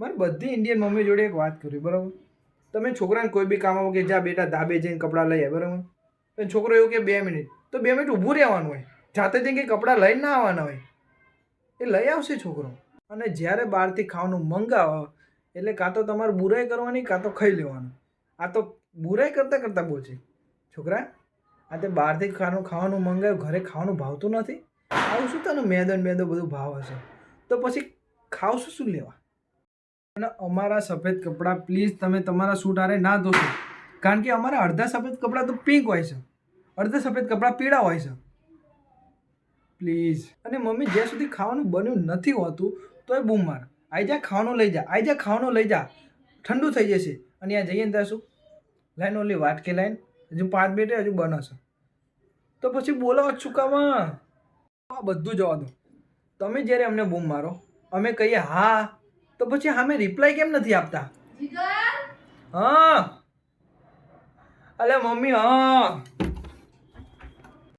મારે બધી Indian mummy જોડે એક વાત કરવી, બરાબર? તમે છોકરાને કોઈ બી કામ આવો કે જા બેટા ધાબે જઈને કપડાં લઈ આવે, બરાબર? પણ છોકરો એવું કે 2 મિનિટ, તો 2 મિનિટ ઊભું રહેવાનું હોય, જાતે જઈને કે કપડાં લઈને ના આવવાના હોય. એ લઈ આવશે છોકરો. અને જ્યારે બહારથી ખાવાનું મંગાવો એટલે કાં તો તમારે બુરાઈ કરવાની કાં તો ખાઈ લેવાનું. આ તો બુરાઈ કરતાં કરતાં બોલશે છોકરા, આ તે બહારથી ખાવાનું મંગાવ્યું, ઘરે ખાવાનું ભાવતું નથી. આવું શું તને મેદો ને મેદો બધું ભાવ હશે, તો પછી ખાવશું શું લેવા? અને અમારા સફેદ કપડાં પ્લીઝ તમે તમારા સૂટ હારે ના ધોશો, કારણ કે અમારા અડધા સફેદ કપડાં તો પિંક હોય છે, અડધા સફેદ કપડાં પીળા હોય છે. પ્લીઝ. અને મમ્મી જ્યાં સુધી ખાવાનું બન્યું નથી હોતું તો એ બૂમ માર, આઈ જા ખાવાનું લઈ જા, આઈ જા ખાવાનું લઈ જા, ઠંડુ થઈ જશે. અને ત્યાં જઈએ ને ત્યાં શું લાઈન ઓલી વાટકી લાઈન હજુ 5 મિનિટ હજુ બનશે, તો પછી બોલાવો ચૂકામાં. આ બધું જવા દો. તમે જ્યારે અમને બૂમ મારો, અમે કહીએ હા, તો પછી અમે રિપ્લાય કેમ નથી આપતા? હા અલે મમ્મી હા.